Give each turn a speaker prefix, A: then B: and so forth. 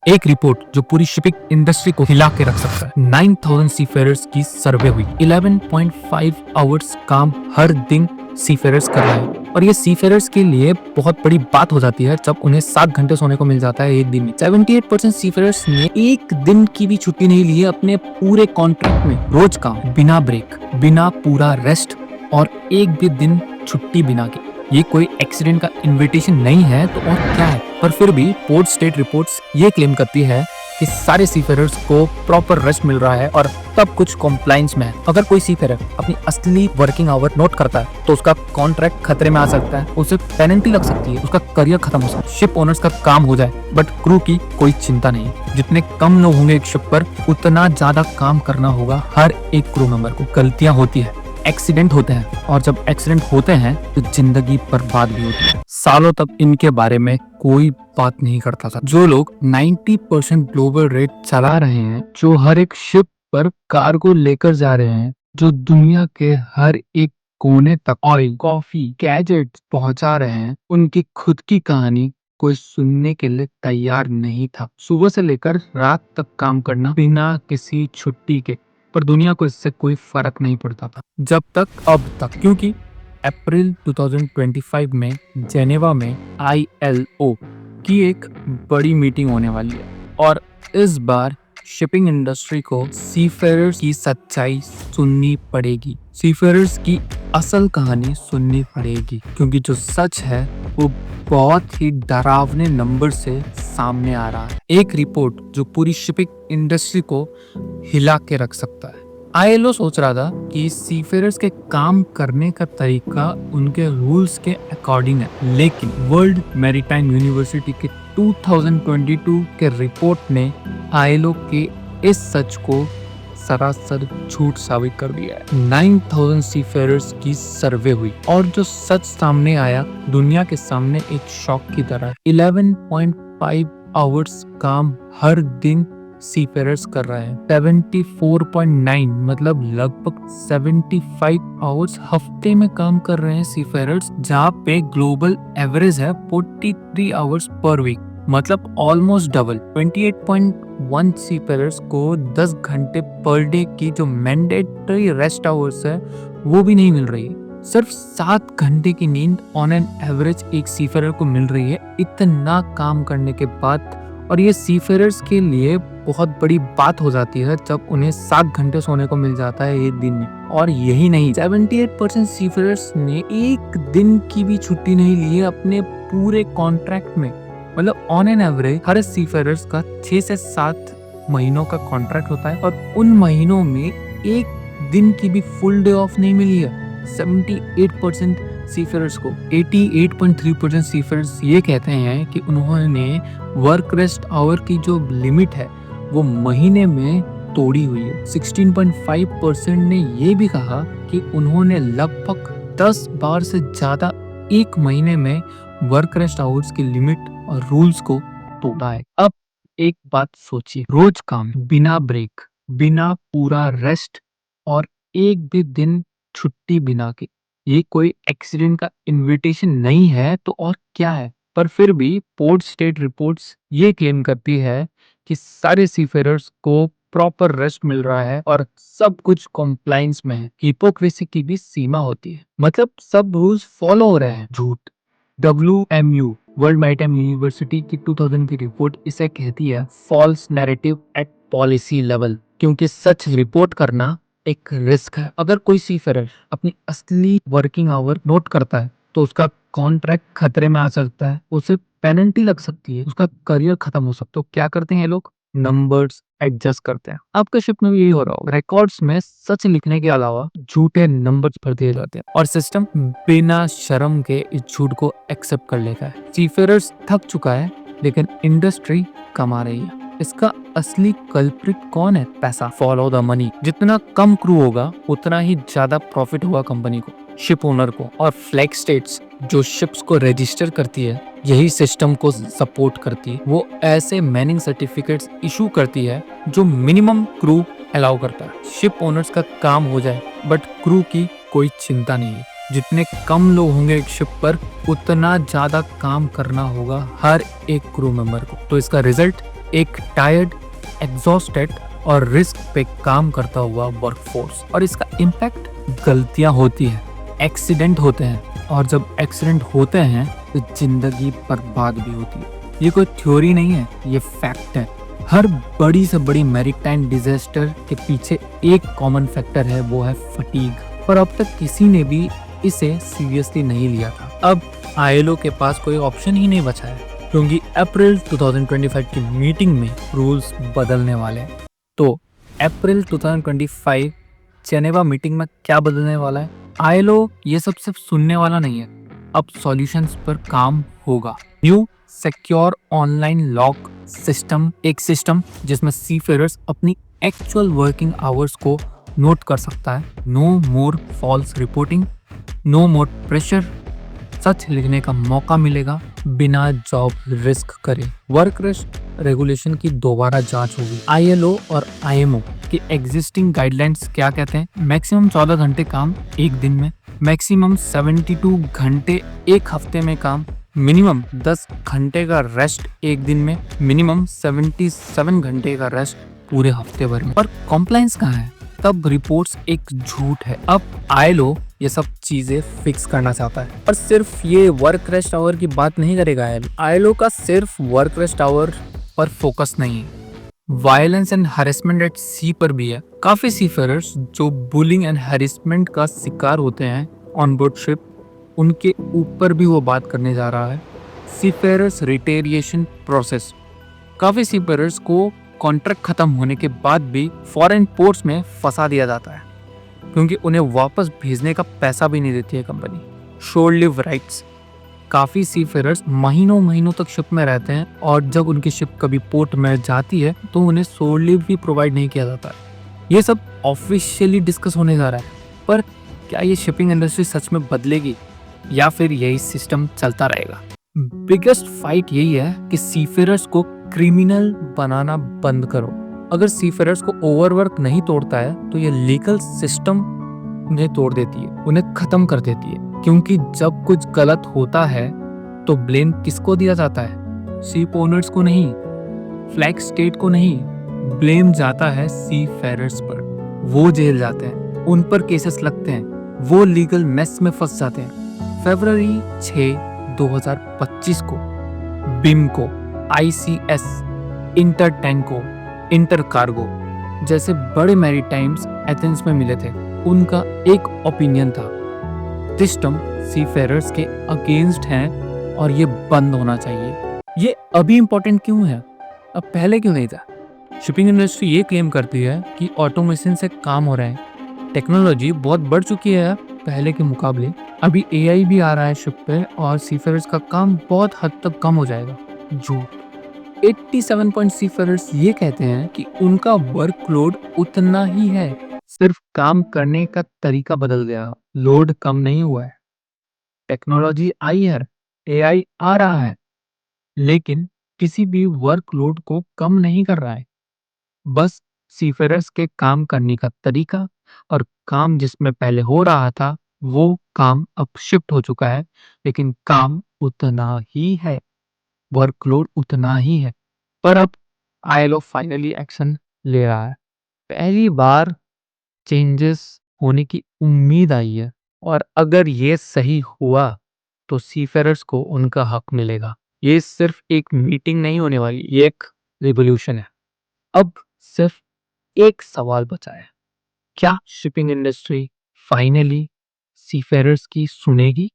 A: एक रिपोर्ट जो पूरी शिपिंग इंडस्ट्री को हिला के रख सकता है। 9000 सीफेयरर्स की सर्वे हुई। 11.5 आवर्स काम हर दिन सीफेयरर्स कर रहे हैं और ये सीफेयरर्स के लिए बहुत बड़ी बात हो जाती है जब उन्हें 7 घंटे सोने को मिल जाता है एक दिन में। 78% सीफेयरर्स ने एक दिन की भी छुट्टी नहीं ली है अपने पूरे कॉन्ट्रैक्ट में। रोज काम, बिना ब्रेक, बिना पूरा रेस्ट और एक भी दिन छुट्टी बिना के। ये कोई एक्सीडेंट का इन्विटेशन नहीं है तो और क्या है। पर फिर भी पोर्ट स्टेट रिपोर्ट्स ये क्लेम करती है कि सारे सीफेयरर्स को प्रॉपर रेस्ट मिल रहा है और सब कुछ कॉम्प्लायंस में है। अगर कोई सीफेयरर अपनी असली वर्किंग आवर नोट करता है तो उसका कॉन्ट्रैक्ट खतरे में आ सकता है, उसे पेनल्टी लग सकती है, उसका करियर खत्म हो सकता है, शिप ओनर्स का काम हो जाए। बट क्रू की कोई चिंता नहीं। जितने कम लोग होंगे एक शिप पर उतना ज्यादा काम करना होगा हर एक क्रू मेंबर को। गलतियां होती है, एक्सीडेंट होते हैं और जब एक्सीडेंट होते हैं तो जिंदगी बर्बाद भी होती है। सालों तक इनके बारे में कोई बात नहीं करता था। जो लोग 90% ग्लोबल रेट चला रहे हैं, जो हर एक शिप पर कार्गो लेकर जा रहे हैं, जो दुनिया के हर एक कोने तक ऑयल, कॉफी, गैजेट्स पहुंचा रहे हैं, उनकी खुद की कहानी कोई सुनने के लिए तैयार नहीं था। सुबह से लेकर रात तक काम करना बिना किसी छुट्टी के। पर दुनिया को इससे कोई फर्क नहीं पड़ता था जब तक अब तक, क्योंकि अप्रैल 2025 में जेनेवा में ILO की एक बड़ी मीटिंग होने वाली है और इस बार शिपिंग इंडस्ट्री को सीफेयरर्स की सच्चाई सुननी पड़ेगी। सीफेयरर्स की असल कहानी सुननी पड़ेगी क्योंकि जो सच है वो बहुत ही डरावने नंबर से सामने आ रहा है। एक रिपोर्ट जो पूरी शिपिंग इंडस्ट्री को हिला के रख सकता है। ILO सोच रहा था कि सीफेयरर्स के काम करने का तरीका उनके रूल्स के अकॉर्डिंग है, लेकिन वर्ल्ड मैरीटाइम यूनिवर्सिटी के 2022 के रिपोर्ट ने ILO के इस सच को सरासर झूठ साबित कर दिया है। 9000 सीफेयरर्स की सर्वे हुई और जो सच सामने आया दुनिया के सामने एक शॉक की तरह। 11.5 आवर्स काम हर दिन सीफेयरर्स कर रहे हैं। 74.9 मतलब लगभग 75 आवर्स हफ्ते में काम कर रहे हैं सीफेयरर्स, जहाँ पे ग्लोबल एवरेज है 43 आवर्स पर वीक, मतलब ऑलमोस्ट डबल। 28.1 सीफेयरर्स को 10 घंटे पर डे की जो मैंडेटरी रेस्ट आवर्स है वो भी नहीं मिल रही है। सिर्फ 7 घंटे की नींद ऑन एन एवरेज एक सीफेयरर को मिल रही है इतना काम करने के बाद। और ये सीफेयरर्स के लिए बहुत बड़ी बात हो जाती है जब उन्हें 7 घंटे सोने को मिल जाता है एक दिन में। और यही नहीं, 78% सीफेयरर्स ने एक दिन की भी छुट्टी नहीं ली है अपने पूरे कॉन्ट्रैक्ट में। मतलब on an average her seafarers का 6 से 7 महीनों का कॉन्ट्रैक्ट होता है और उन महीनों में एक दिन की भी फुल डे ऑफ नहीं मिली है 78% सीफेयरर्स को। 88.3% सीफेयरर्स ये कहते हैं कि उन्होंने वर्क रेस्ट आवर की जो लिमिट है वो महीने में तोड़ी हुई है। 16.5% ने ये भी कहा कि उन्होंने लगभग 10 बार से ज्यादा एक महीने में वर्क रेस्ट आवर्स की लिमिट और रूल्स को तोड़ा है। अब एक बात सोचिए, रोज काम, बिना ब्रेक, बिना पूरा रेस्ट और एक भी दिन छुट्टी बिना के। ये कोई एक्सीडेंट का इन्विटेशन नहीं है तो और क्या है। पर फिर भी पोर्ट स्टेट रिपोर्ट्स ये क्लेम करती है कि सारे सीफेयरर्स को प्रॉपर रेस्ट मिल रहा है और सब कुछ कॉम्प्लायंस में है। हिपोक्रेसी की भी सीमा होती है, मतलब सब रूल्स फॉलो हो रहे हैं। झूठ। WMU वर्ल्ड मैरीटाइम यूनिवर्सिटी की 2000 की रिपोर्ट इसे कहती है false narrative at policy level, क्योंकि सच रिपोर्ट करना एक रिस्क है। अगर कोई सीफेयरर अपनी असली वर्किंग आवर नोट करता है तो उसका कॉन्ट्रैक्ट खतरे में आ सकता है, उसे पेनल्टी लग सकती है, उसका करियर खत्म हो सकता है। तो क्या करते हैं ये लोग? नंबर्स एडजस्ट करते हैं। आपके शिप में भी यही हो रहा होगा। रिकॉर्ड्स में सच लिखने के अलावा झूठे नंबर्स भर दिए जाते हैं और सिस्टम बिना शर्म के इस झूठ को एक्सेप्ट कर लेता है। सीफेयरर्स थक चुका है लेकिन इंडस्ट्री कमा रही है। इसका असली कल्प्रिट कौन है? पैसा। Follow the money. जितना कम क्रू होगा उतना ही ज्यादा प्रॉफिट होगा कंपनी को, शिप ओनर को। और फ्लैग स्टेट्स जो शिप्स को रजिस्टर करती है यही सिस्टम को सपोर्ट करती है। वो ऐसे मैनिंग सर्टिफिकेट्स इशू करती है जो मिनिमम क्रू अलाउ करता है। शिप ओनर्स का काम हो जाए बट क्रू की कोई चिंता नहीं है। जितने कम लोग होंगे एक शिप पर उतना ज्यादा काम करना होगा हर एक क्रू मेंबर को। तो इसका रिजल्ट एक टायर्ड, एग्जॉस्टेड और रिस्क पे काम करता हुआ वर्कफोर्स। और इसका इम्पैक्ट, गलतियां होती हैं, एक्सीडेंट होते हैं, और जब एक्सीडेंट होते हैं तो जिंदगी बर्बाद भी होती है। ये कोई थ्योरी नहीं है, ये फैक्ट है। हर बड़ी से बड़ी मैरीटाइम डिजास्टर के पीछे एक कॉमन फैक्टर है, वो है फटीग। पर अब तक किसी ने भी इसे सीरियसली नहीं लिया था। अब आईएलओ के पास कोई ऑप्शन ही नहीं बचा है, क्योंकि अप्रैल 2025 की मीटिंग में रूल्स बदलने वाले हैं। तो अप्रैल 2025 जेनेवा मीटिंग में क्या बदलने वाला है? आईएलओ ये सब सिर्फ सुनने वाला नहीं है, अब सॉल्यूशंस पर काम होगा। New secure online lock system, एक सिस्टम जिसमें सीफेयरर्स अपनी एक्चुअल वर्किंग आवर्स को नोट कर सकता है। No more false reporting, no more pressure, सच लिखने का मौका मिलेगा बिना जॉब रिस्क करे। वर्क रेस्ट रेगुलेशन की दोबारा जांच होगी। आईएलओ और आईएमओ की एग्जिस्टिंग गाइडलाइंस क्या कहते हैं? मैक्सिमम 14 घंटे काम एक दिन में, मैक्सिमम 72 घंटे एक हफ्ते में काम, मिनिमम 10 घंटे का रेस्ट एक दिन में, मिनिमम 77 घंटे का रेस्ट पूरे हफ्ते भर में। पर कॉम्प्लायंस कहाँ है? तब रिपोर्ट्स एक झूठ है। अब आईएलओ ये सब चीजें फिक्स करना चाहता है, पर सिर्फ ये वर्क रेस्ट आवर की बात नहीं करेगा। आईएलओ का सिर्फ वर्क रेस्ट आवर पर फोकस नहीं है, वायलेंस एंड हैरेसमेंट एट सी पर भी है। काफी सीफेरर्स जो बुलिंग एंड हैरेसमेंट का शिकार होते हैं ऑन बोर्ड शिप, उनके ऊपर भी वो बात करने जा रहा है। सीफेरर्स रिटेरिएशन प्रोसेस, काफी सीफेरर्स को कॉन्ट्रैक्ट खत्म होने के बाद भी फॉरेन पोर्ट्स में फंसा दिया जाता है, क्योंकि उन्हें वापस भेजने का पैसा भी नहीं देती है कंपनी। शोर लिव राइट्स, काफी सीफेरर्स महीनों महीनों तक शिप में रहते हैं, और जब उनकी शिप कभी पोर्ट में जाती है तो उन्हें शोर लिव भी प्रोवाइड नहीं किया जाता है। ये सब ऑफिशियली डिस्कस होने जा रहा है, पर क्या ये शिपिंग इंडस्ट्री सच में बदलेगी या फिर यही सिस्टम चलता रहेगा? बिगेस्ट फाइट यही है कि सीफेरर्स को क्रिमिनल बनाना बंद करो। अगर सीफेरर्स को ओवरवर्क नहीं तोड़ता है तो ये लीगल सिस्टम उन्हें तोड़ देती है, उन्हें खत्म कर देती है। क्योंकि जब कुछ गलत होता है तो ब्लेम किसको दिया जाता है? शिप ओनर्स को नहीं, फ्लैग स्टेट को नहीं, ब्लेम जाता है सीफेरर्स पर। वो जेल जाते हैं, उन पर केसेस लगते हैं, वो लीगल मेस में फंस जाते हैं। फरवरी 6, 2025 को बिमको, ICS, इंटरटैंको, इंटरकार्गो जैसे बड़े मैरीटाइम्स एथेंस में मिले थे। उनका एक ओपिनियन था, सिस्टम सीफेरर्स के अगेंस्ट है और ये बंद होना चाहिए। ये अभी इम्पोर्टेंट क्यों है, अब पहले क्यों नहीं था? शिपिंग इंडस्ट्री ये क्लेम करती है कि ऑटोमेशन से काम हो रहा है, टेक्नोलॉजी बहुत बढ़ चुकी है पहले के मुकाबले, अभी AI भी आ रहा है शिप पे और सीफेरर्स का काम बहुत हद तक कम हो जाएगा। झूठ। 87 पॉइंट सीफेरर्स ये कहते हैं कि उनका वर्कलोड उतना ही है, सिर्फ काम करने का तरीका बदल गया, लोड कम नहीं हुआ है। टेक्नोलॉजी आई है, AI आ रहा है, लेकिन किसी भी वर्कलोड को कम नहीं कर रहा है। बस सीफेरर्स के काम करने का तरीका और काम जिसमें पहले हो रहा था वो काम अब शिफ्ट हो चुका है, लेकिन काम उतना ही है, वर्कलोड उतना ही है। पर अब आईएलओ फाइनली एक्शन ले रहा है। पहली बार चेंजेस होने की उम्मीद आई है, और अगर ये सही हुआ तो सीफेरर्स को उनका हक मिलेगा। ये सिर्फ एक मीटिंग नहीं होने वाली, ये एक रिवॉल्यूशन है। अब सिर्फ एक सवाल बचा है, क्या शिपिंग इंडस्ट्री फाइनली सीफेरर्स की सुनेगी?